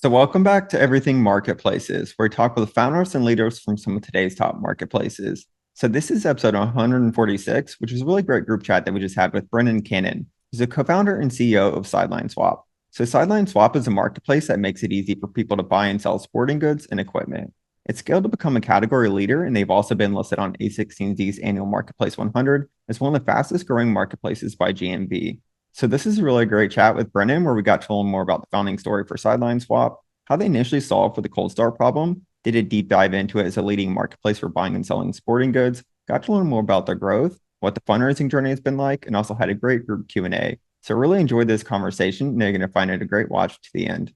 So, welcome back to Everything Marketplaces, where we talk with founders and leaders from some of today's top marketplaces. So, this is episode 146, which is a really great group chat that we just had with Brendan Candon, who's a co-founder and CEO of SidelineSwap. So, SidelineSwap is a marketplace that makes it easy for people to buy and sell sporting goods and equipment. It's scaled to become a category leader, and they've also been listed on A16Z's annual Marketplace 100 as one of the fastest growing marketplaces by GMV. So this is a really great chat with Brendan, where we got to learn more about the founding story for SidelineSwap, how they initially solved for the cold start problem, did a deep dive into it as a leading marketplace for buying and selling sporting goods, got to learn more about their growth, what the fundraising journey has been like, and also had a great group Q&A. So really enjoyed this conversation, and you're going to find it a great watch to the end.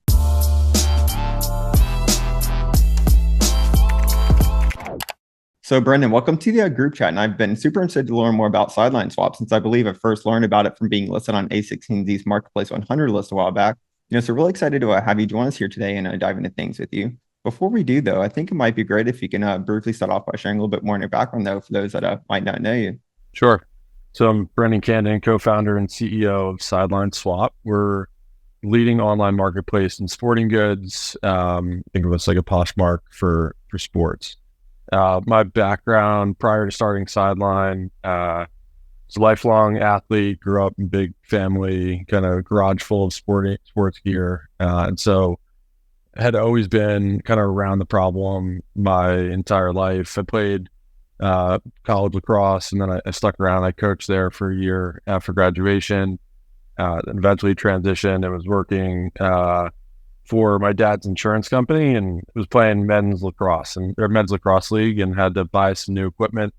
So, Brendan, welcome to the group chat. And I've been super interested to learn more about SidelineSwap since I believe I first learned about it from being listed on A16Z's Marketplace 100 list a while back. So really excited to have you join us here today and dive into things with you. Before we do, though, I think it might be great if you can briefly start off by sharing a little bit more on your background, though, for those that might not know you. Sure. So I'm Brendan Candon, co-founder and CEO of SidelineSwap. We're leading online marketplace in sporting goods. Think of us like a Poshmark for sports. My background prior to starting Sideline, was a lifelong athlete, grew up in big family, kind of garage full of sports gear. And so had always been kind of around the problem my entire life. I played college lacrosse, and then I stuck around. I coached there for a year after graduation, then eventually transitioned and was working for my dad's insurance company, and was playing men's lacrosse league, and had to buy some new equipment.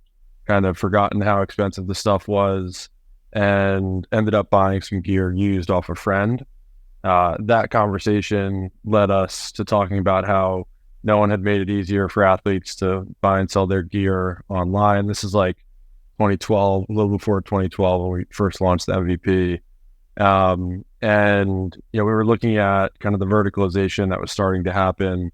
Kind of forgotten how expensive the stuff was, and ended up buying some gear used off a friend. That conversation led us to talking about how no one had made it easier for athletes to buy and sell their gear online. This is like 2012, a little before 2012 when we first launched the MVP. And we were looking at kind of the verticalization that was starting to happen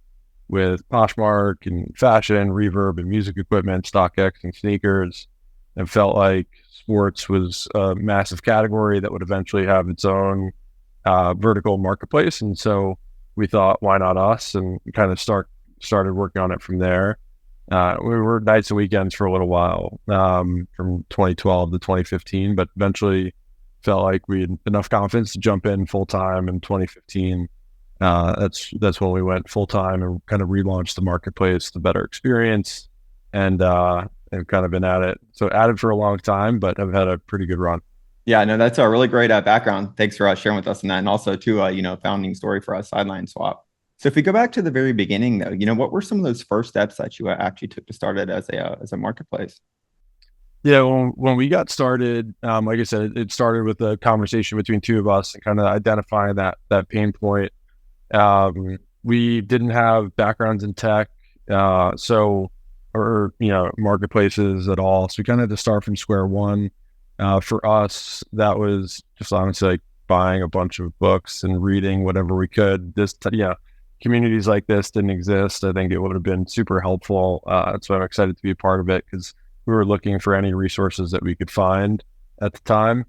with Poshmark and fashion, Reverb and music equipment, StockX and sneakers, and felt like sports was a massive category that would eventually have its own vertical marketplace. And so we thought, why not us? And kind of started working on it from there. We were nights and weekends for a little while, from 2012 to 2015, but eventually felt like we had enough confidence to jump in full time in 2015. That's when we went full time and kind of relaunched the marketplace, the better experience, and kind of been at it. So at it for a long time, but have had a pretty good run. Yeah, no, that's a really great background. Thanks for sharing with us on that, and also to founding story for us, SidelineSwap. So if we go back to the very beginning, though, what were some of those first steps that you actually took to start it as a marketplace? Yeah, when we got started, like I said, it started with a conversation between two of us and kind of identifying that pain point. We didn't have backgrounds in tech, or marketplaces at all. So we kind of had to start from square one. For us, that was just honestly like buying a bunch of books and reading whatever we could. Communities like this didn't exist. I think it would have been super helpful. So I'm excited to be a part of it because we were looking for any resources that we could find at the time.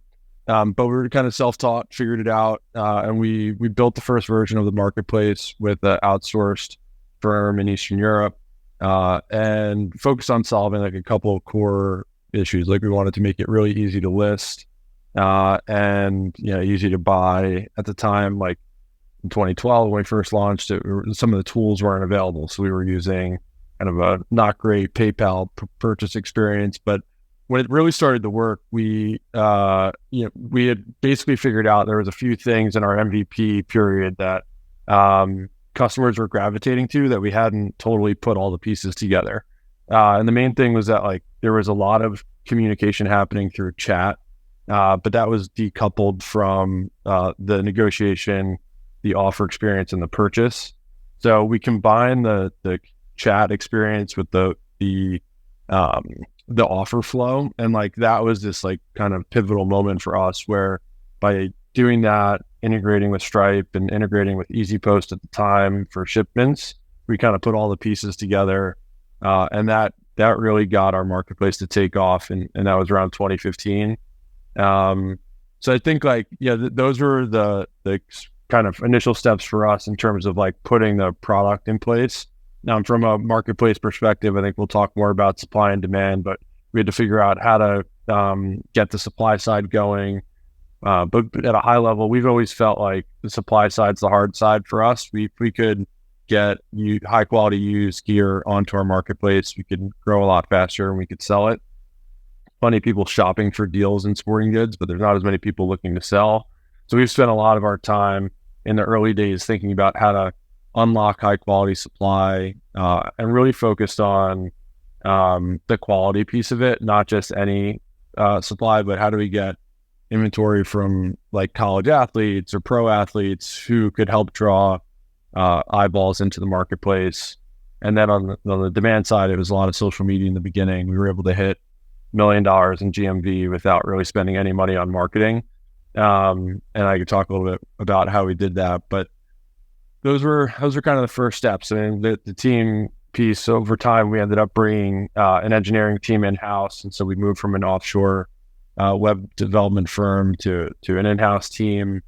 But we were kind of self-taught, figured it out, and we built the first version of the marketplace with an outsourced firm in Eastern Europe, and focused on solving like a couple of core issues. Like we wanted to make it really easy to list, and easy to buy. At the time, like in 2012 when we first launched it, some of the tools weren't available, so we were using kind of a not great PayPal purchase experience. But when it really started to work, we had basically figured out there was a few things in our MVP period that customers were gravitating to that we hadn't totally put all the pieces together. And the main thing was that like there was a lot of communication happening through chat, but that was decoupled from the negotiation, the offer experience, and the purchase. So we combined the chat experience with the offer flow, and like that was this like kind of pivotal moment for us where by doing that, integrating with Stripe and integrating with EasyPost at the time for shipments, we kind of put all the pieces together, and that really got our marketplace to take off, and that was around 2015. So I think like those were the kind of initial steps for us in terms of like putting the product in place. Now, from a marketplace perspective, I think we'll talk more about supply and demand, but we had to figure out how to get the supply side going. But at a high level, we've always felt like the supply side's the hard side for us. We could get high quality used gear onto our marketplace, we could grow a lot faster and we could sell it. Plenty of people shopping for deals in sporting goods, but there's not as many people looking to sell. So we've spent a lot of our time in the early days thinking about how to unlock high quality supply, and really focused on the quality piece of it, not just any supply, but how do we get inventory from like college athletes or pro athletes who could help draw eyeballs into the marketplace. And then on the demand side, it was a lot of social media in the beginning. We were able to hit $1 million in GMV without really spending any money on marketing. And I could talk a little bit about how we did that, but those were kind of the first steps. I mean, the team piece, over time, we ended up bringing an engineering team in-house. And so we moved from an offshore web development firm to an in-house team.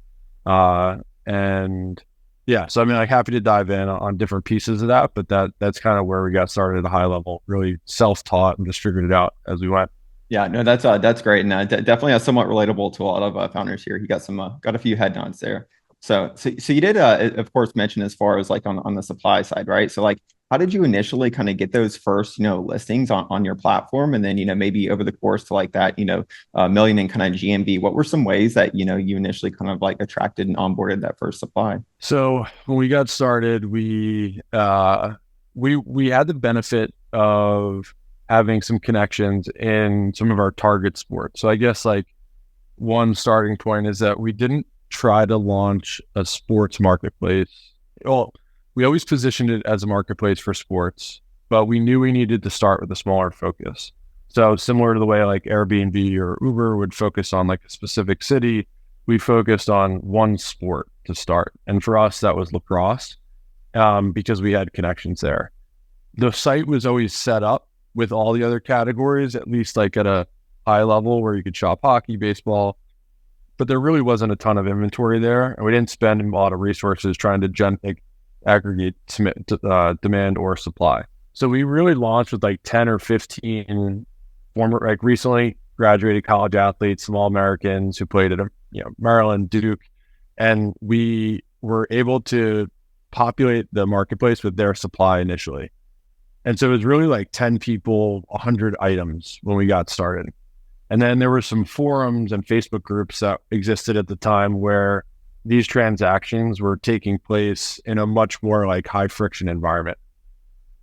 And yeah, so I mean, like happy to dive in on different pieces of that, but that's kind of where we got started at a high level, really self-taught and distributed out as we went. Yeah, no, that's great, and definitely somewhat relatable to a lot of founders here. You got got a few head nods there. So you did of course mention as far as like on the supply side, right? So like, how did you initially kind of get those first listings on your platform, and then maybe over the course to like that million in kind of GMV, what were some ways that you initially kind of like attracted and onboarded that first supply? So when we got started, we had the benefit of having some connections in some of our target sports. So I guess like one starting point is that we didn't try to launch a sports marketplace. Well, we always positioned it as a marketplace for sports, but we knew we needed to start with a smaller focus. So similar to the way like Airbnb or Uber would focus on like a specific city, we focused on one sport to start. And for us, that was lacrosse, because we had connections there. The site was always set up with all the other categories, at least like at a high level where you could shop hockey, baseball, but there really wasn't a ton of inventory there. And we didn't spend a lot of resources trying to aggregate demand or supply. So we really launched with like 10 or 15 former, like recently graduated college athletes, some All-Americans who played at Maryland, Duke, and we were able to populate the marketplace with their supply initially. And so it was really like 10 people, 100 items when we got started. And then there were some forums and Facebook groups that existed at the time where these transactions were taking place in a much more like high friction environment.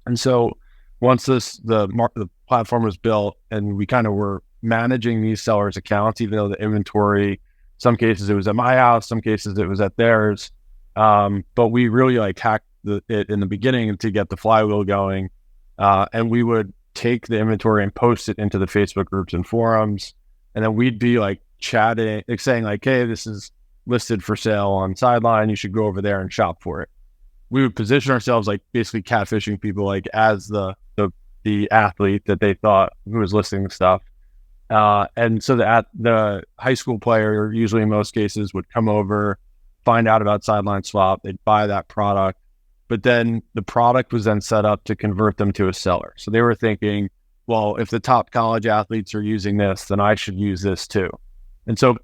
And so once the platform was built and we kind of were managing these sellers' accounts, even though the inventory, some cases it was at my house, some cases it was at theirs. But we really like hacked it in the beginning to get the flywheel going. And we would take the inventory and post it into the Facebook groups and forums. And then we'd be like chatting, like saying like, hey, this is listed for sale on Sideline. You should go over there and shop for it. We would position ourselves like basically catfishing people like as the athlete that they thought who was listing the stuff. And so the high school player, usually in most cases, would come over, find out about SidelineSwap, they'd buy that product. But then the product was then set up to convert them to a seller. So they were thinking, well, if the top college athletes are using this, then I should use this too. And so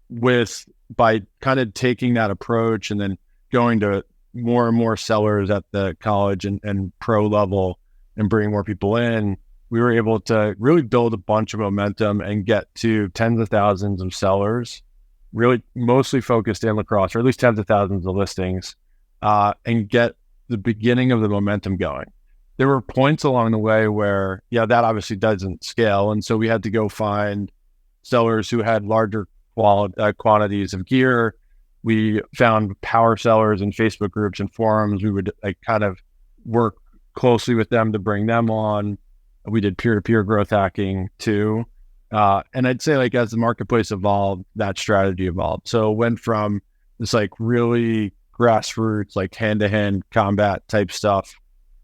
by kind of taking that approach and then going to more and more sellers at the college and pro level and bringing more people in, we were able to really build a bunch of momentum and get to tens of thousands of sellers, really mostly focused in lacrosse, or at least tens of thousands of listings, and get the beginning of the momentum going. There were points along the way where, that obviously doesn't scale. And so we had to go find sellers who had larger quantities of gear. We found power sellers in Facebook groups and forums. We would like kind of work closely with them to bring them on. We did peer-to-peer growth hacking too. And I'd say like as the marketplace evolved, that strategy evolved. So it went from this like really grassroots, like hand-to-hand combat type stuff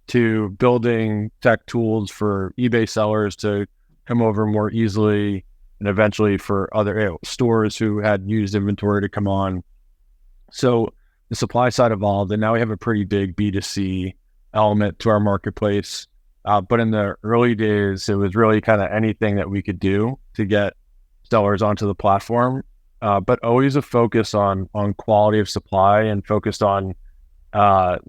to building tech tools for eBay sellers to come over more easily, and eventually for other stores who had used inventory to come on. So the supply side evolved, and now we have a pretty big B2C element to our marketplace. But in the early days, it was really kind of anything that we could do to get sellers onto the platform, but always a focus on quality of supply and focused on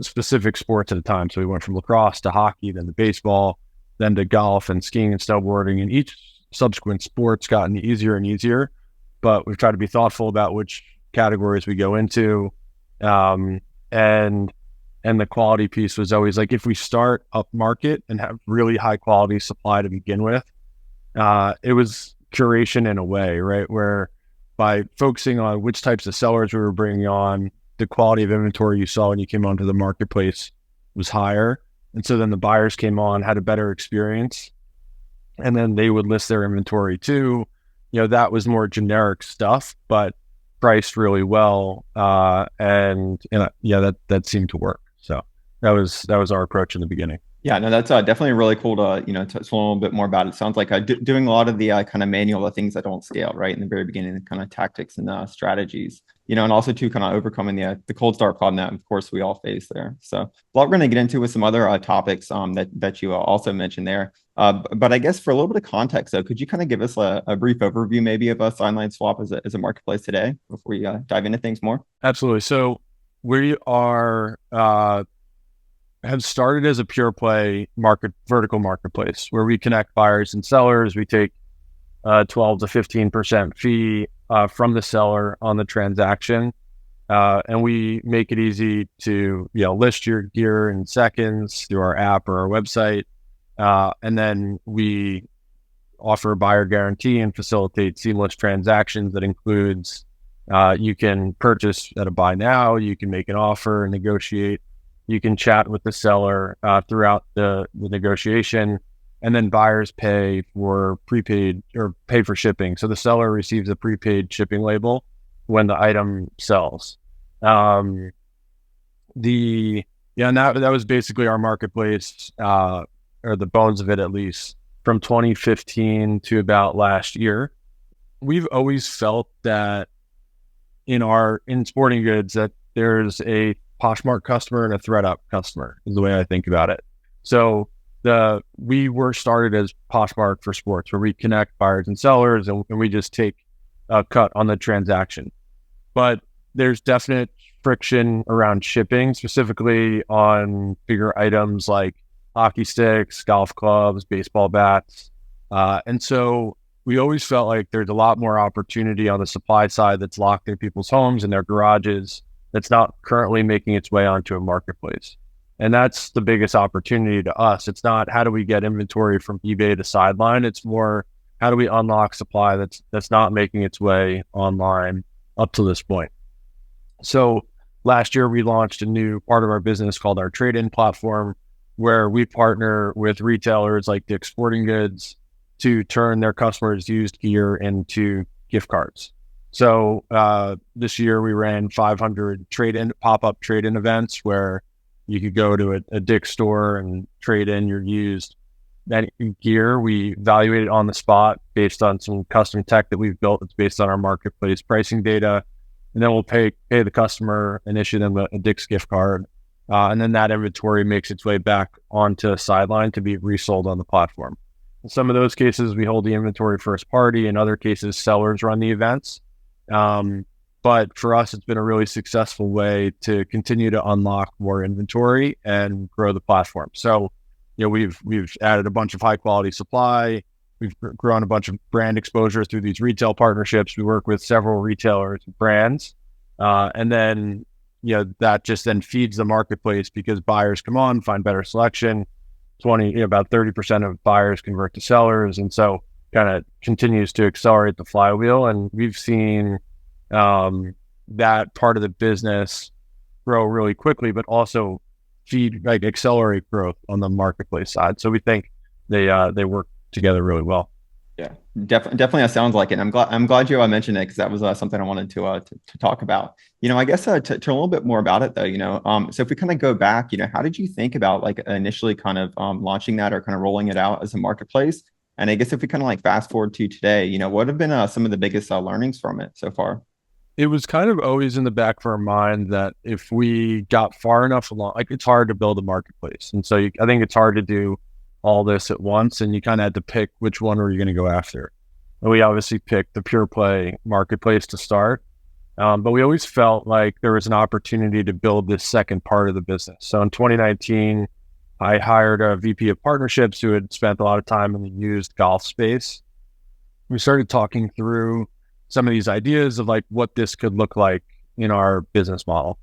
specific sports at a time. So we went from lacrosse to hockey, then to baseball, then to golf and skiing and snowboarding. And each subsequent sport's gotten easier and easier, but we've tried to be thoughtful about which categories we go into. And the quality piece was always like, if we start up market and have really high quality supply to begin with, it was curation in a way, right? Where by focusing on which types of sellers we were bringing on, the quality of inventory you saw when you came onto the marketplace was higher. And so then the buyers came on, had a better experience, and then they would list their inventory too. That was more generic stuff, but priced really well. And that seemed to work. So that was our approach in the beginning. Yeah, no, that's definitely really cool to, to learn a little bit more about it. Sounds like doing a lot of the kind of manual things that don't scale, right? In the very beginning, the kind of tactics and strategies, and also to kind of overcoming the cold start problem that, of course, we all face there. So a lot we're going to get into with some other topics that you also mentioned there. But I guess for a little bit of context, though, could you kind of give us a brief overview maybe of SidelineSwap as a marketplace today before we dive into things more? Absolutely. So we are have started as a pure play vertical marketplace where we connect buyers and sellers. We take 12 to 15% fee from the seller on the transaction. And we make it easy to list your gear in seconds through our app or our website. And then we offer a buyer guarantee and facilitate seamless transactions that includes you can purchase at a buy now, you can make an offer and negotiate. You can chat with the seller throughout the negotiation, and then buyers pay for prepaid or pay for shipping. So the seller receives a prepaid shipping label when the item sells. And that was basically our marketplace, or the bones of it, at least from 2015 to about last year. We've always felt that in sporting goods that there's a Poshmark customer and a ThreadUp customer is the way I think about it. So we were started as Poshmark for sports, where we connect buyers and sellers and we just take a cut on the transaction. But there's definite friction around shipping, specifically on bigger items like hockey sticks, golf clubs, baseball bats. And so we always felt like there's a lot more opportunity on the supply side that's locked in people's homes and their garages that's not currently making its way onto a marketplace. And that's the biggest opportunity to us. It's not how do we get inventory from eBay to Sideline. It's more how do we unlock supply that's not making its way online up to this point. So last year we launched a new part of our business called our trade-in platform, where we partner with retailers like Dick's Sporting Goods to turn their customers' used gear into gift cards. So this year we ran 500 pop-up trade-in events where you could go to a Dick's store and trade in your used gear. We evaluate it on the spot based on some custom tech that we've built. It's based on our marketplace pricing data, and then we'll pay the customer and issue them a Dick's gift card, and then that inventory makes its way back onto Sideline to be resold on the platform. In some of those cases, we hold the inventory first party. In other cases, sellers run the events. But for us, it's been a really successful way to continue to unlock more inventory and grow the platform. So, we've added a bunch of high quality supply. We've grown a bunch of brand exposure through these retail partnerships. We work with several retailers and brands. And then, that just then feeds the marketplace because buyers come on, find better selection. About 30% of buyers convert to sellers. And so kind of continues to accelerate the flywheel. And we've seen that part of the business grow really quickly, but also accelerate growth on the marketplace side. So we think they work together really well. Yeah, definitely. That sounds like it. I'm glad you mentioned it because that was something I wanted to talk about. I guess to a little bit more about it though. So if we kind of go back, how did you think about initially kind of launching that or kind of rolling it out as a marketplace? And I guess if we kind of fast forward to today, what have been some of the biggest learnings from it so far? it was kind of always in the back of our mind that if we got far enough along, like it's hard to build a marketplace. And so I think it's hard to do all this at once. And you kind of had to pick which one were you going to go after. And we obviously picked the pure play marketplace to start. But we always felt like there was an opportunity to build this second part of the business. So in 2019, I hired a VP of partnerships who had spent a lot of time in the used golf space. We started talking through some of these ideas of like what this could look like in our business model.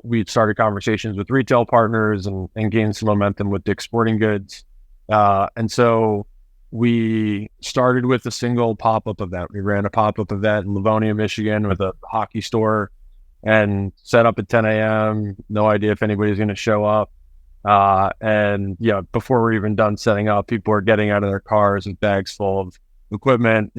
We started conversations with retail partners and gained some momentum with Dick's Sporting Goods. And so we started with a single pop-up event. We ran a pop-up event in Livonia, Michigan with a hockey store and set up at 10 a.m. No idea if anybody's going to show up. And before we're even done setting up, people are getting out of their cars with bags full of equipment.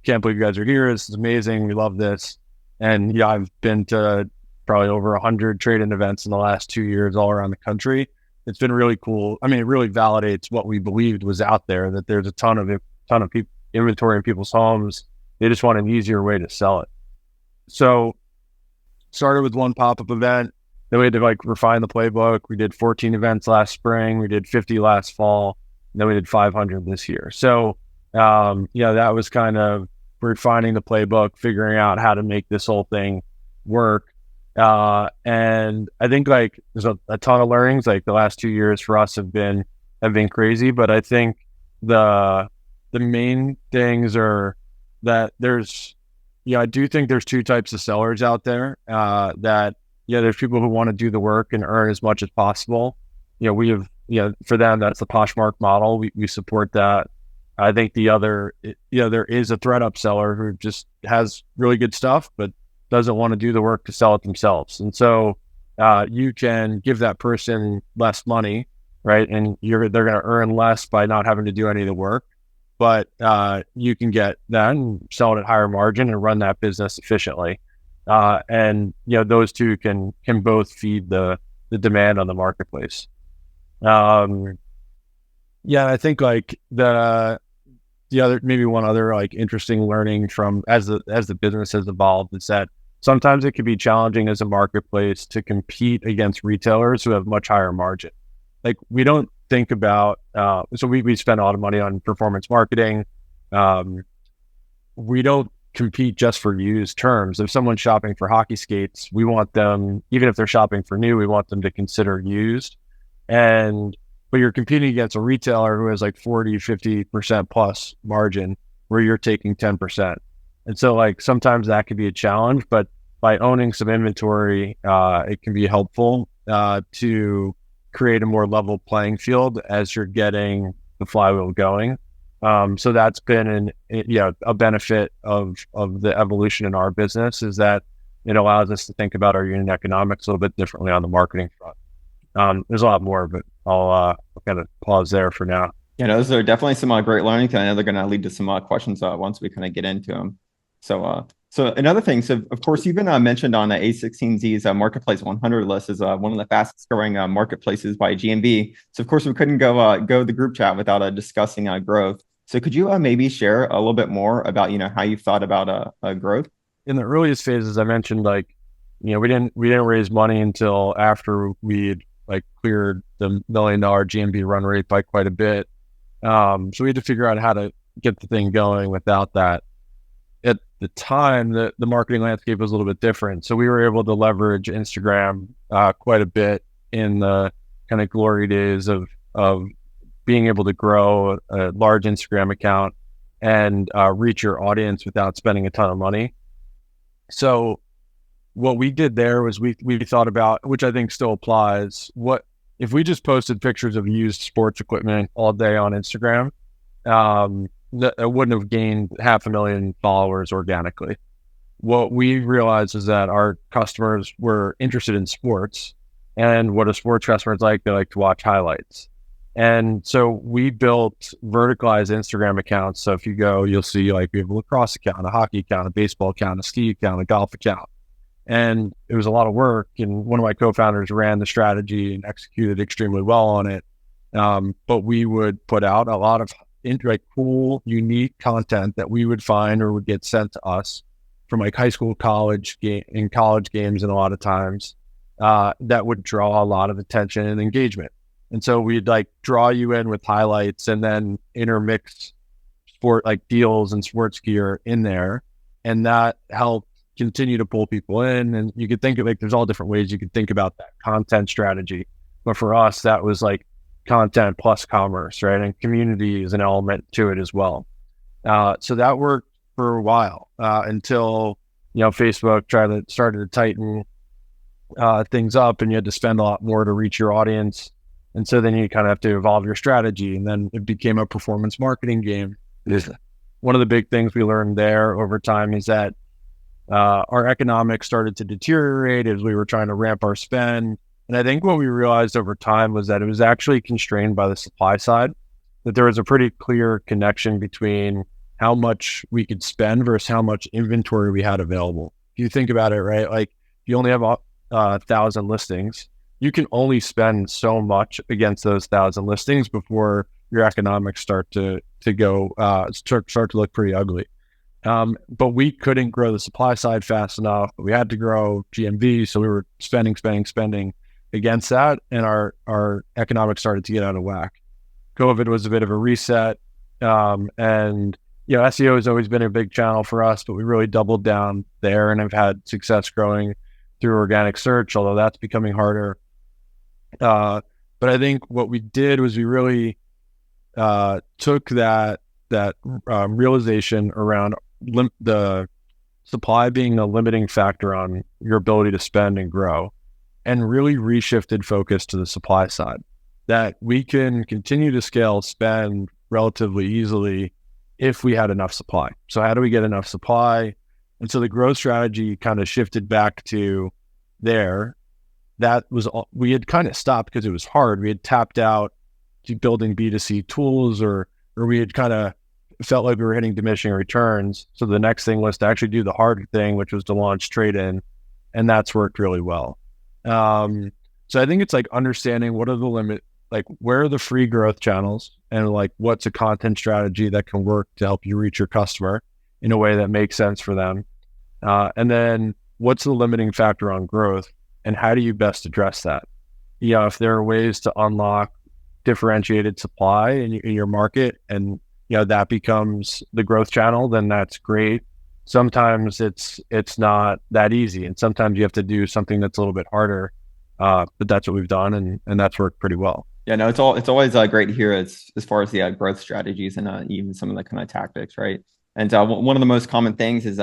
Can't believe you guys are here. This is amazing. We love this. And I've been to probably over 100 trade-in events in the last 2 years all around the country. It's been really cool. I mean, it really validates what we believed was out there, that there's a ton of inventory in people's homes. They just want an easier way to sell it. So started with one pop-up event. Then we had to refine the playbook. We did 14 events last spring. We did 50 last fall. And then we did 500 this year. So that was kind of refining the playbook, figuring out how to make this whole thing work. And I think there's a ton of learnings. Like the last 2 years for us have been crazy, but I think the main things are that I do think there's two types of sellers out there, that there's people who want to do the work and earn as much as possible. We have, for them, that's the Poshmark model. We support that. I think the other, there is a ThreadUp seller who just has really good stuff, but doesn't want to do the work to sell it themselves. And so you can give that person less money, right? And they're going to earn less by not having to do any of the work, but you can get then sell it at higher margin and run that business efficiently. And those two can both feed the demand on the marketplace. I think the other, maybe one other interesting learning from as the business has evolved is that sometimes it can be challenging as a marketplace to compete against retailers who have much higher margin. We don't think about, so we spend a lot of money on performance marketing. We don't compete just for used terms. If someone's shopping for hockey skates, we want them, even if they're shopping for new, we want them to consider used. But you're competing against a retailer who has 40, 50% plus margin where you're taking 10%. And so sometimes that can be a challenge, but by owning some inventory, it can be helpful to create a more level playing field as you're getting the flywheel going. So that's been a benefit of the evolution in our business, is that it allows us to think about our unit economics a little bit differently on the marketing front. There's a lot more, but I'll kind of pause there for now. Those are definitely some great learning. I know they're going to lead to some questions once we kind of get into them. So another thing, so of course you've been mentioned on the A16Z's Marketplace 100 list as one of the fastest growing marketplaces by GMV. So of course we couldn't go the group chat without discussing growth. So could you maybe share a little bit more about how you thought about growth? In the earliest phases, I mentioned we didn't raise money until after we'd cleared the $1 million GMV run rate by quite a bit. So we had to figure out how to get the thing going without that. At the time, the marketing landscape was a little bit different. So we were able to leverage Instagram quite a bit in the kind of glory days of being able to grow a large Instagram account and reach your audience without spending a ton of money. So what we did there was we thought about, which I think still applies, what if we just posted pictures of used sports equipment all day on Instagram, I wouldn't have gained 500,000 followers organically. What we realized is that our customers were interested in sports, and what a sports customer is like, they like to watch highlights. And so we built verticalized Instagram accounts. So if you go, you'll see we have a lacrosse account, a hockey account, a baseball account, a ski account, a golf account. And it was a lot of work. And one of my co-founders ran the strategy and executed extremely well on it. But we would put out a lot of cool, unique content that we would find or would get sent to us from like high school, college games, and a lot of times that would draw a lot of attention and engagement. And so we'd like draw you in with highlights and then intermix sport like deals and sports gear in there, and that helped continue to pull people in. And you could think of like there's all different ways you could think about that content strategy, but for us that was like content plus commerce, right? And community is an element to it as well. So that worked for a while until Facebook started to tighten things up, and you had to spend a lot more to reach your audience. And so then you kind of have to evolve your strategy, and then it became a performance marketing game. One of the big things we learned there over time is that our economics started to deteriorate as we were trying to ramp our spend. And I think what we realized over time was that it was actually constrained by the supply side, that there was a pretty clear connection between how much we could spend versus how much inventory we had available. If you think about it, right? Like if you only have 1,000 listings, you can only spend so much against those 1,000 listings before your economics start to look pretty ugly. But we couldn't grow the supply side fast enough. We had to grow GMV, so we were spending against that, and our economics started to get out of whack. COVID was a bit of a reset, and SEO has always been a big channel for us, but we really doubled down there and have had success growing through organic search, although that's becoming harder. But I think what we did was we really took that realization around the supply being a limiting factor on your ability to spend and grow, and really reshifted focus to the supply side, that we can continue to scale spend relatively easily if we had enough supply. So how do we get enough supply? And so the growth strategy kind of shifted back to there. That was all, we had kind of stopped because it was hard. We had tapped out to building B2C tools, or we had kind of felt like we were hitting diminishing returns. So the next thing was to actually do the hard thing, which was to launch trade-in, and that's worked really well. So I think it's like understanding what are the limit, like where are the free growth channels, and like what's a content strategy that can work to help you reach your customer in a way that makes sense for them. And then what's the limiting factor on growth, and how do you best address that? If there are ways to unlock differentiated supply in your market, and that becomes the growth channel, then that's great. Sometimes it's not that easy, and sometimes you have to do something that's a little bit harder. But that's what we've done, and that's worked pretty well. Yeah, no, it's always great to hear as far as the growth strategies and even some of the kind of tactics, right? And one of the most common things is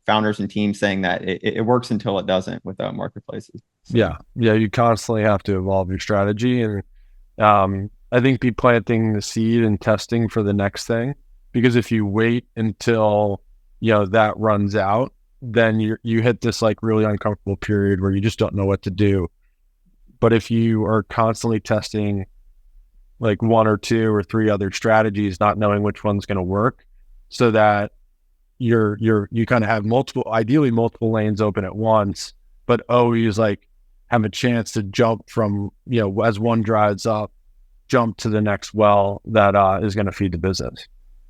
founders and teams saying that it works until it doesn't with marketplaces. So. Yeah, you constantly have to evolve your strategy, and I think be planting the seed and testing for the next thing, because if you wait until that runs out, then you hit this like really uncomfortable period where you just don't know what to do. But if you are constantly testing like one or two or three other strategies, not knowing which one's going to work, so that you kind of have ideally multiple lanes open at once, but always like have a chance to jump from, as one dries up, jump to the next well that is going to feed the business.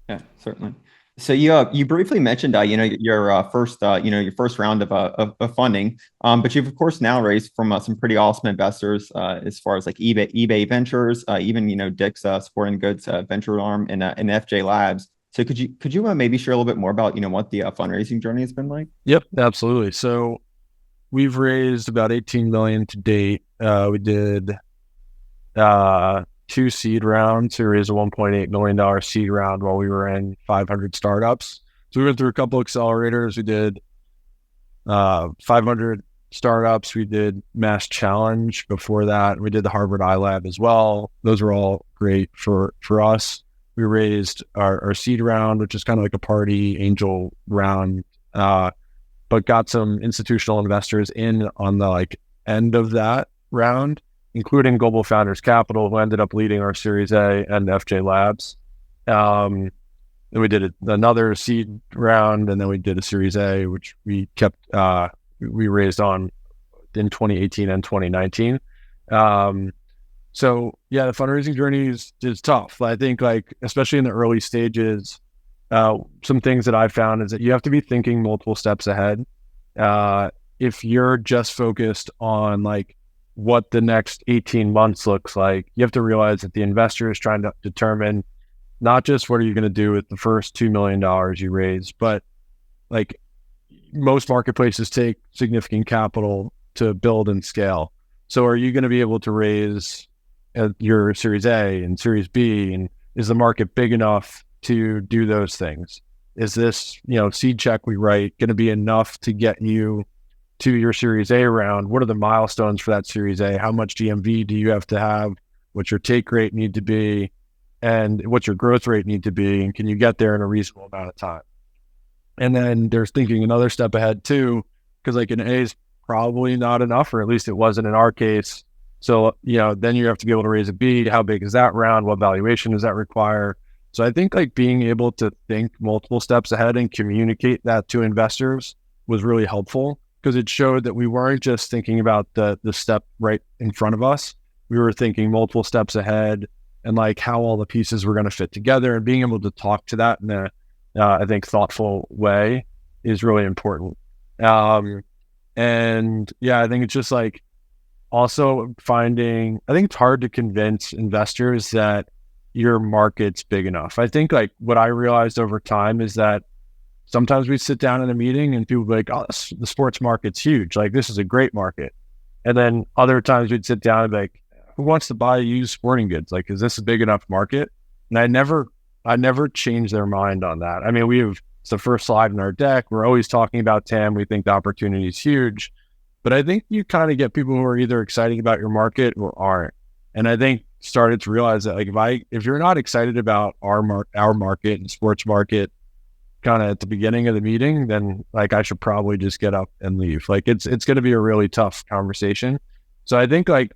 Yeah, certainly. So you briefly mentioned your first round of funding, but you've of course now raised from some pretty awesome investors as far as like eBay Ventures, even Dick's Sporting Goods venture arm and FJ Labs. So could you maybe share a little bit more about what the fundraising journey has been like? Yep, absolutely. So we've raised about 18 million to date. We did 2 seed rounds. We raised a $1.8 million seed round while we were in 500 startups. So we went through a couple accelerators. We did 500 startups. We did Mass Challenge before that. We did the Harvard iLab as well. Those were all great for us. We raised our seed round, which is kind of like a party angel round, but got some institutional investors in on the like end of that round, including Global Founders Capital, who ended up leading our Series A, and FJ Labs. Then we did another seed round, and then we did a Series A, which we kept, we raised on in 2018 and 2019. So yeah, the fundraising journey is tough. I think like, especially in the early stages, some things that I found is that you have to be thinking multiple steps ahead. If you're just focused on like what the next 18 months looks like, you have to realize that the investor is trying to determine not just what are you going to do with the first $2 million you raise, but like most marketplaces take significant capital to build and scale. So are you going to be able to raise your Series A and Series B? And is the market big enough to do those things? Is this, seed check we write going to be enough to get you to your Series A round? What are the milestones for that Series A? How much GMV do you have to have? What's your take rate need to be? And what's your growth rate need to be? And can you get there in a reasonable amount of time? And then there's thinking another step ahead too, because like an A is probably not enough, or at least it wasn't in our case. So, then you have to be able to raise a B. How big is that round? What valuation does that require? So I think like being able to think multiple steps ahead and communicate that to investors was really helpful, because it showed that we weren't just thinking about the step right in front of us. We were thinking multiple steps ahead and like how all the pieces were going to fit together, and being able to talk to that in a, I think, thoughtful way is really important. And yeah, I think it's just like also I think it's hard to convince investors that your market's big enough. I think like what I realized over time is that sometimes we sit down in a meeting and people be like, oh, the sports market's huge. Like, this is a great market. And then other times we'd sit down and be like, who wants to buy used sporting goods? Like, is this a big enough market? And I never changed their mind on that. I mean, it's the first slide in our deck. We're always talking about TAM. We think the opportunity is huge. But I think you kind of get people who are either excited about your market or aren't. And I think started to realize that like if you're not excited about our market and sports market kind of at the beginning of the meeting, then like I should probably just get up and leave. Like it's going to be a really tough conversation. So I think like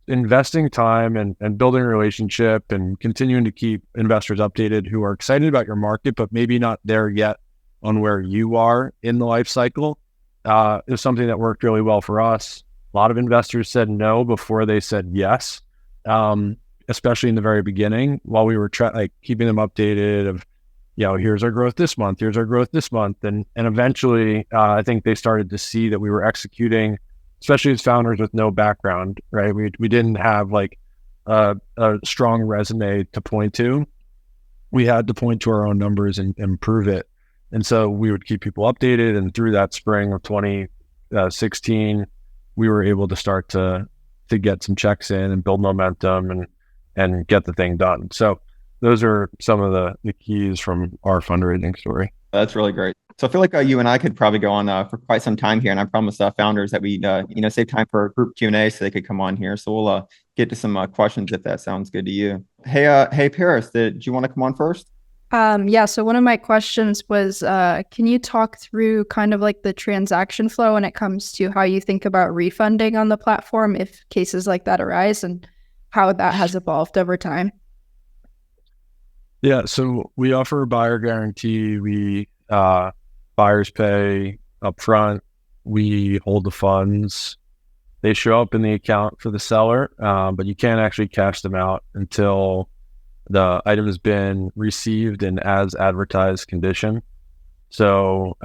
investing time and building a relationship and continuing to keep investors updated who are excited about your market, but maybe not there yet on where you are in the life cycle, is something that worked really well for us. A lot of investors said no before they said yes, especially in the very beginning, while we were keeping them updated of, here's our growth this month, here's our growth this month. And eventually, I think they started to see that we were executing, especially as founders with no background, right? We didn't have like a strong resume to point to. We had to point to our own numbers and prove it. And so we would keep people updated. And through that spring of 2016, we were able to start to get some checks in and build momentum and get the thing done. So those are some of the keys from our fundraising story. That's really great. So I feel like you and I could probably go on for quite some time here, and I promised founders that we'd save time for a group Q&A so they could come on here. So we'll get to some questions if that sounds good to you. Hey Paris, did you want to come on first? Yeah. So one of my questions was, can you talk through kind of like the transaction flow when it comes to how you think about refunding on the platform if cases like that arise, and how that has evolved over time? Yeah. So we offer a buyer guarantee. Buyers pay upfront. We hold the funds. They show up in the account for the seller, but you can't actually cash them out until the item has been received in as advertised condition. So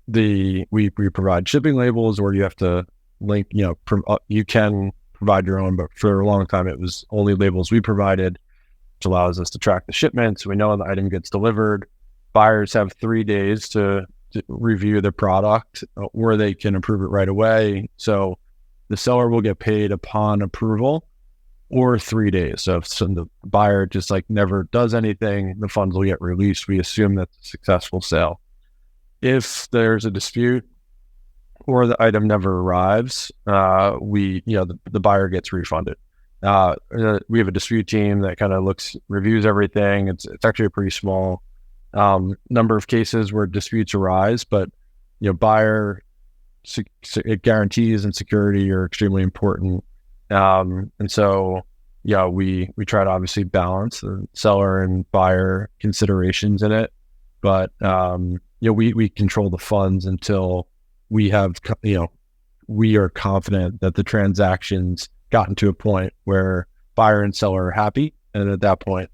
we provide shipping labels, or you have to link. You can provide your own, but for a long time it was only labels we provided, which allows us to track the shipments. We know when the item gets delivered. Buyers have 3 days to review the product, or they can approve it right away. So the seller will get paid upon approval, or 3 days. So if the buyer just like never does anything, the funds will get released. We assume that's a successful sale. If there's a dispute or the item never arrives, the buyer gets refunded. We have a dispute team that kind of reviews everything. It's actually a pretty small number of cases where disputes arise, but buyer guarantees and security are extremely important. And so we try to obviously balance the seller and buyer considerations in it, but we control the funds until we have we are confident that the transaction's gotten to a point where buyer and seller are happy, and at that point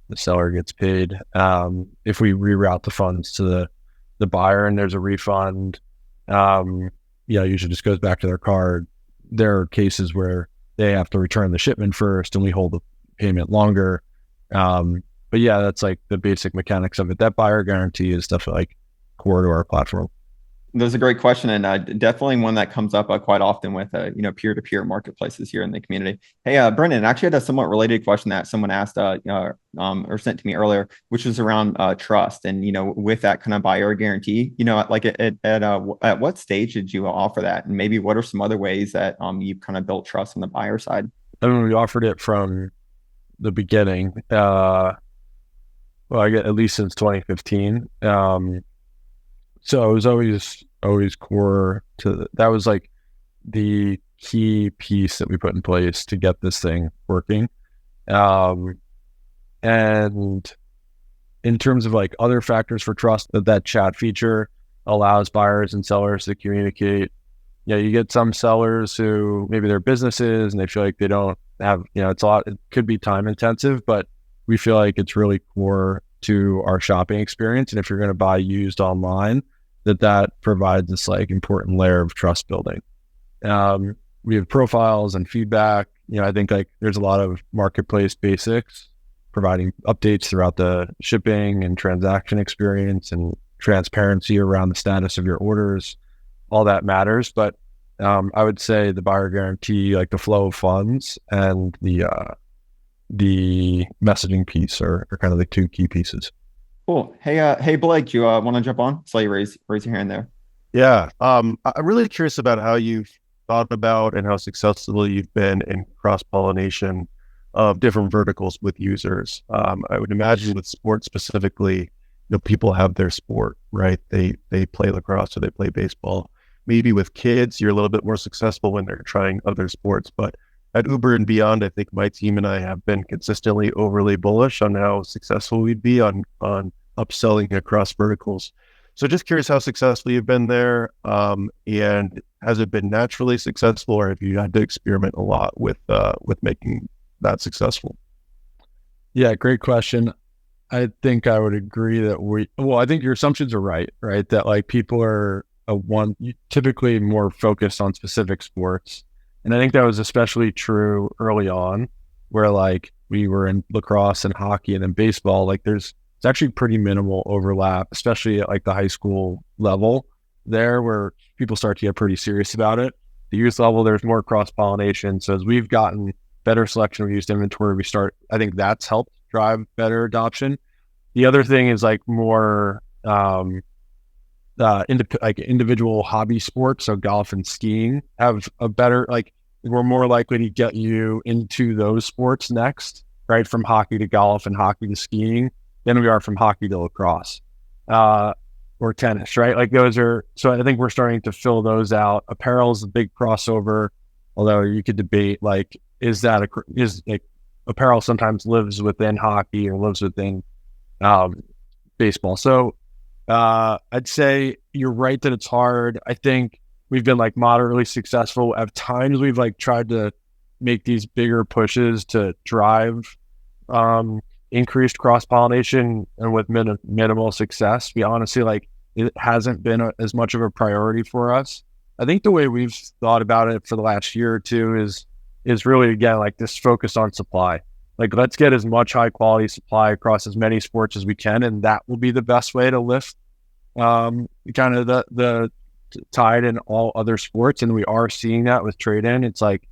the seller gets paid. If we reroute the funds to the buyer and there's a refund, usually just goes back to their card. There are cases where they have to return the shipment first and we hold the payment longer. But yeah, that's like the basic mechanics of it. That buyer guarantee is definitely like core to our platform. That's a great question, and definitely one that comes up quite often with peer-to-peer marketplaces here in the community. Hey, Brendan, actually had a somewhat related question that someone asked or sent to me earlier, which is around trust, and with that kind of buyer guarantee, like at what stage did you offer that, and maybe what are some other ways that you've kind of built trust on the buyer side? I mean, we offered it from the beginning. I get at least since 2015. So it was always core to that was like the key piece that we put in place to get this thing working. And in terms of like other factors for trust, that chat feature allows buyers and sellers to communicate. You get some sellers who maybe they're businesses and they feel like they don't have, it's a lot, it could be time intensive, but we feel like it's really core to our shopping experience. And if you're going to buy used online, that provides this like important layer of trust building. We have profiles and feedback. I think like there's a lot of marketplace basics, providing updates throughout the shipping and transaction experience and transparency around the status of your orders. All that matters. But I would say the buyer guarantee, like the flow of funds and the messaging piece are kind of the two key pieces. Cool. Hey, Blake, do you want to jump on? So you raise your hand there. Yeah. I'm really curious about how you've thought about and how successful you've been in cross-pollination of different verticals with users. I would imagine with sports specifically, people have their sport, right? They play lacrosse or they play baseball. Maybe with kids, you're a little bit more successful when they're trying other sports. But at Uber and beyond, I think my team and I have been consistently overly bullish on how successful we'd be on upselling across verticals. So just curious how successful you've been there, and has it been naturally successful, or have you had to experiment a lot with making that successful? Yeah, great question. I think I would agree that I think your assumptions are right? That like people are typically more focused on specific sports. And I think that was especially true early on, where like we were in lacrosse and hockey and then baseball, like it's actually pretty minimal overlap, especially at like the high school level there where people start to get pretty serious about it. The youth level, there's more cross-pollination. So as we've gotten better selection of used inventory, I think that's helped drive better adoption. The other thing is like more individual hobby sports. So golf and skiing have a better, like we're more likely to get you into those sports next, right? From hockey to golf and hockey to skiing than we are from hockey to lacrosse or tennis, right? Like those are, so I think we're starting to fill those out. Apparel is a big crossover, although you could debate like, is apparel sometimes lives within hockey or lives within baseball. So I'd say you're right that it's hard. I think we've been like moderately successful. At times we've like tried to make these bigger pushes to drive increased cross-pollination, and with minimal success. We honestly like it hasn't been as much of a priority for us. I think the way we've thought about it for the last year or two is really, again, like this focus on supply. Like let's get as much high quality supply across as many sports as we can, and that will be the best way to lift kind of the tide in all other sports. And we are seeing that with trade-in. It's like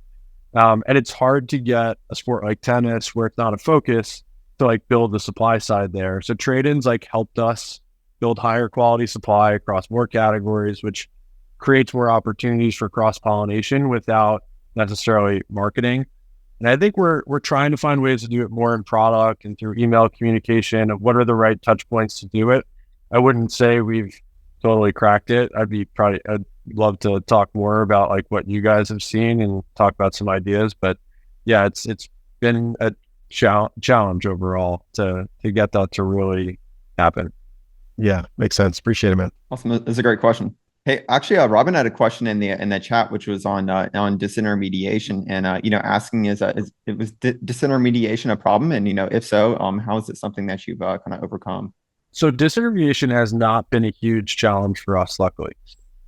and it's hard to get a sport like tennis where it's not a focus to like build the supply side there. So trade-ins like helped us build higher quality supply across more categories, which creates more opportunities for cross-pollination without necessarily marketing. And I think we're trying to find ways to do it more in product and through email communication of what are the right touch points to do it. I wouldn't say we've totally cracked it. I'd love to talk more about like what you guys have seen and talk about some ideas. But yeah, it's been a challenge overall to get that to really happen. Yeah, makes sense. Appreciate it, man. Awesome. That's a great question. Hey, actually, Robin had a question in the chat, which was on disintermediation, and asking was disintermediation a problem, and if so, how is it something that you've kind of overcome? So disintermediation has not been a huge challenge for us, luckily.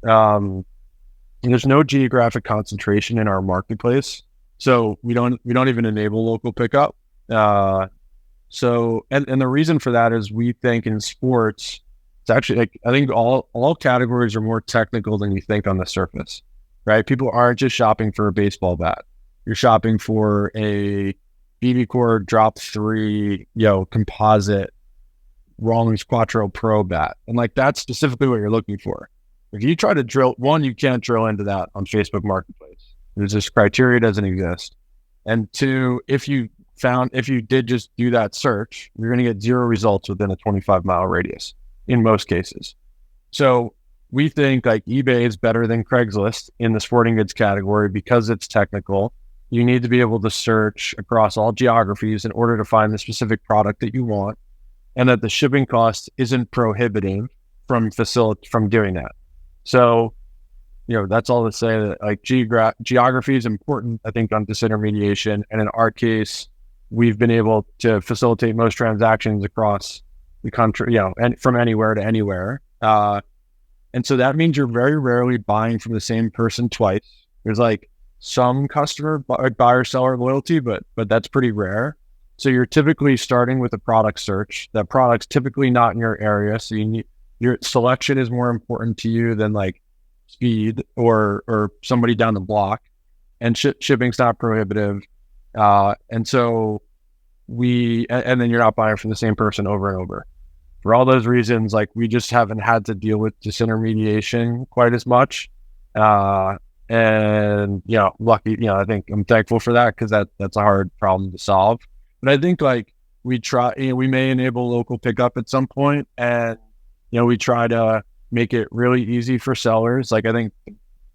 There's no geographic concentration in our marketplace, so we don't even enable local pickup. So the reason for that is we think in sports, it's actually like, I think all categories are more technical than you think on the surface, right? People aren't just shopping for a baseball bat. You're shopping for a BB Core Drop 3, composite Rawlings Quattro Pro bat. And like, that's specifically what you're looking for. If you try to drill, one, you can't drill into that on Facebook Marketplace. There's this criteria doesn't exist. And two, if you did just do that search, you're going to get 0 results within a 25-mile radius in most cases. So we think like eBay is better than Craigslist in the sporting goods category because it's technical. You need to be able to search across all geographies in order to find the specific product that you want, and that the shipping cost isn't prohibitive from doing that. So, that's all to say that like geography is important, I think, on disintermediation. And in our case, we've been able to facilitate most transactions across the country, and from anywhere to anywhere. And so that means you're very rarely buying from the same person twice. There's like some customer buyer seller loyalty, but that's pretty rare. So you're typically starting with a product search. That product's typically not in your area, so your selection is more important to you than like speed or somebody down the block. And shipping's not prohibitive. And so and then you're not buying from the same person over and over. For all those reasons, like, we just haven't had to deal with disintermediation quite as much. And lucky, I think I'm thankful for that, because that's a hard problem to solve. But I think like we may enable local pickup at some point, and we try to make it really easy for sellers. Like, I think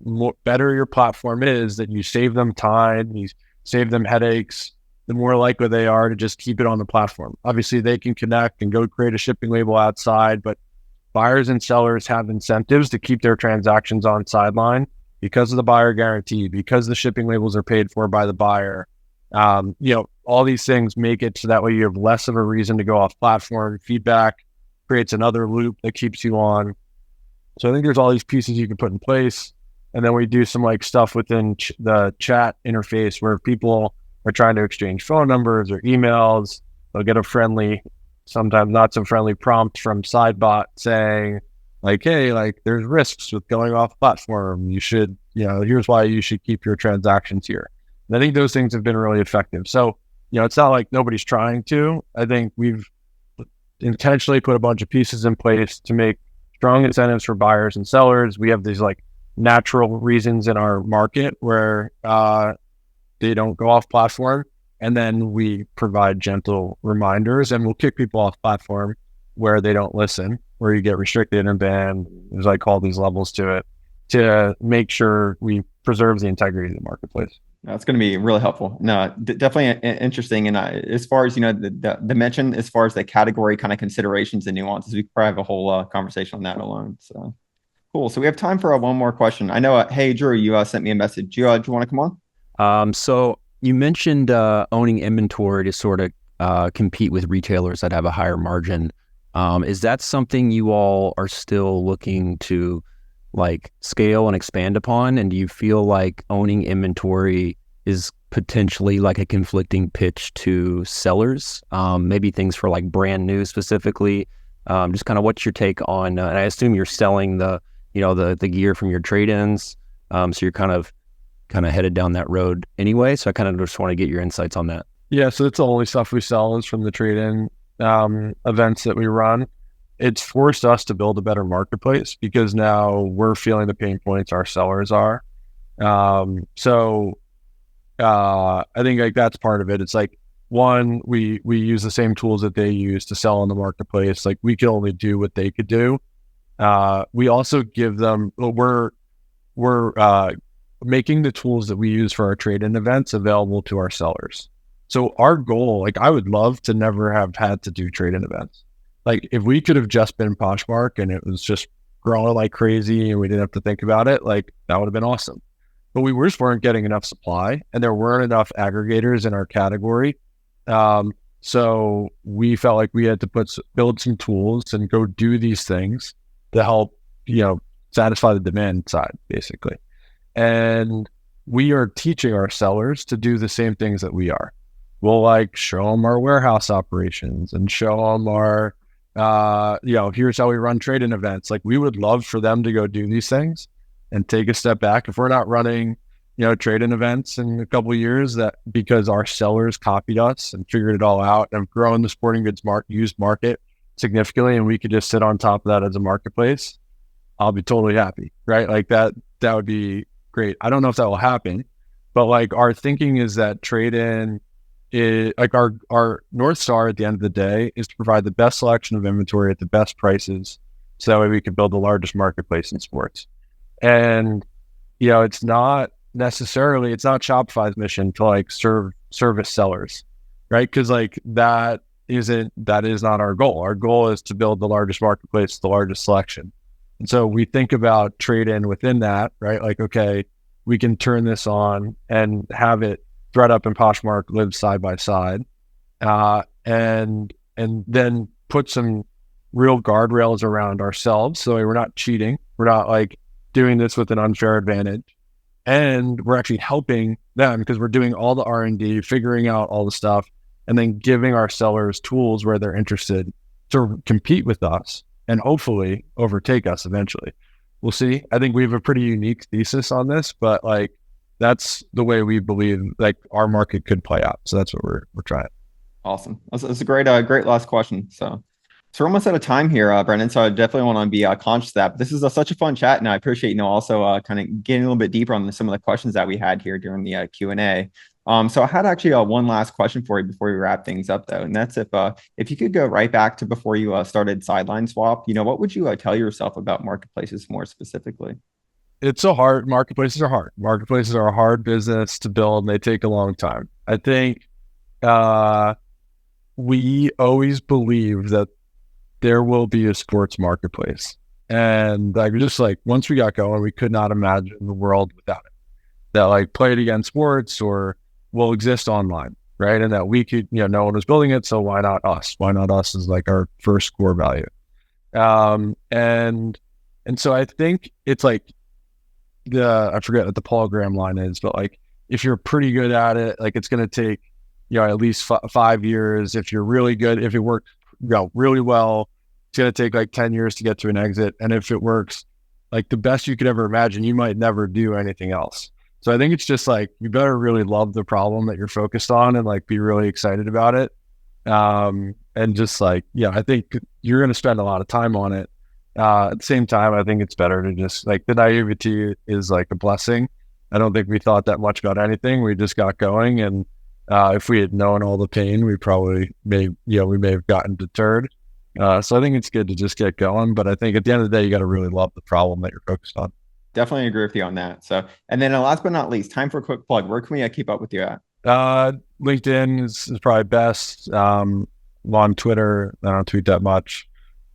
the better your platform is, that you save them time, you save them headaches, the more likely they are to just keep it on the platform. Obviously, they can connect and go create a shipping label outside, but buyers and sellers have incentives to keep their transactions on Sideline because of the buyer guarantee, because the shipping labels are paid for by the buyer. All these things make it so that way you have less of a reason to go off platform. Feedback creates another loop that keeps you on. So I think there's all these pieces you can put in place. And then we do some like stuff within the chat interface where people are trying to exchange phone numbers or emails. They'll get a friendly, sometimes not so friendly prompt from Sidebot saying like, hey, like, there's risks with going off platform. You should, here's why you should keep your transactions here. And I think those things have been really effective. So, it's not like nobody's trying to. I think we've intentionally put a bunch of pieces in place to make strong incentives for buyers and sellers. We have these like natural reasons in our market where they don't go off platform, and then we provide gentle reminders, and we'll kick people off platform where they don't listen, where you get restricted and banned. There's like all these levels to it to make sure we preserve the integrity of the marketplace. That's going to be really helpful. No, definitely interesting. And as far as, the mention, as far as the category kind of considerations and nuances, we could probably have a whole conversation on that alone. So cool. So we have time for one more question. I know, hey, Drew, you sent me a message. Do you want to come on? So you mentioned owning inventory to sort of compete with retailers that have a higher margin. Is that something you all are still looking to like scale and expand upon? And do you feel like owning inventory is potentially like a conflicting pitch to sellers? Maybe things for like brand new specifically. Just kind of what's your take on? And I assume you're selling the gear from your trade-ins. So you're kind of headed down that road anyway. So I kind of just want to get your insights on that. Yeah, so it's the only stuff we sell is from the trade-in events that we run. It's forced us to build a better marketplace because now we're feeling the pain points our sellers are. So I think like that's part of it. It's like, one, we use the same tools that they use to sell on the marketplace. Like, we can only do what they could do. We also give them, we're making the tools that we use for our trade-in events available to our sellers. So our goal, like, I would love to never have had to do trade-in events. Like, if we could have just been Poshmark and it was just growing like crazy and we didn't have to think about it, like that would have been awesome. But we just weren't getting enough supply, and there weren't enough aggregators in our category. So we felt like we had to build some tools and go do these things to help, satisfy the demand side, basically. And we are teaching our sellers to do the same things that we are. We'll like show them our warehouse operations and show them our, here's how we run trade-in events. Like we would love for them to go do these things and take a step back. If we're not running, trade-in events in a couple of years, that because our sellers copied us and figured it all out and have grown the sporting goods used market significantly, and we could just sit on top of that as a marketplace, I'll be totally happy, right? Like that would be great. I don't know if that will happen, but like our thinking is that trade-in is like our North Star at the end of the day is to provide the best selection of inventory at the best prices. So that way we can build the largest marketplace in sports. And, it's not Shopify's mission to like service sellers, right? Because like that is not our goal. Our goal is to build the largest marketplace, the largest selection. And so we think about trade-in within that, right? Like, okay, we can turn this on and have it ThredUp and Poshmark live side by side, and then put some real guardrails around ourselves. So we're not cheating. We're not like doing this with an unfair advantage. And we're actually helping them because we're doing all the R&D, figuring out all the stuff, and then giving our sellers tools where they're interested to compete with us and hopefully overtake us eventually. We'll see. I think we have a pretty unique thesis on this, but like that's the way we believe like our market could play out. So that's what we're trying. Awesome. That's a great last question. So we're almost out of time here, Brendan. So I definitely want to be conscious of that. But this is such a fun chat, and I appreciate also kind of getting a little bit deeper on some of the questions that we had here during the Q&A. So I had actually one last question for you before we wrap things up, though, and that's if you could go right back to before you started SidelineSwap, what would you tell yourself about marketplaces more specifically? Marketplaces are hard. Marketplaces are a hard business to build, and they take a long time. I think we always believe that there will be a sports marketplace. And like, just like once we got going, we could not imagine the world without it. That like played against sports or will exist online, right? And that we could, no one was building it, so why not us? Why not us is like our first core value. And so I think it's like I forget what the Paul Graham line is, but like if you're pretty good at it, like it's going to take, at least 5 years. If you're really good, if it works really well, it's going to take like 10 years to get to an exit. And if it works like the best you could ever imagine, you might never do anything else. So I think it's just like, you better really love the problem that you're focused on and like be really excited about it. And just like, I think you're going to spend a lot of time on it. At the same time, I think it's better to just like the naivety is like a blessing. I don't think we thought that much about anything. We just got going. And if we had known all the pain, we may have gotten deterred. So I think it's good to just get going. But I think at the end of the day, you got to really love the problem that you're focused on. Definitely agree with you on that. So, and then last but not least, time for a quick plug. Where can we keep up with you at? LinkedIn is probably best. On Twitter, I don't tweet that much.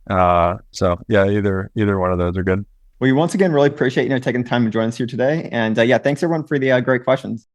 So yeah, either one of those are good. We once again really appreciate taking the time to join us here today. And thanks everyone for the great questions.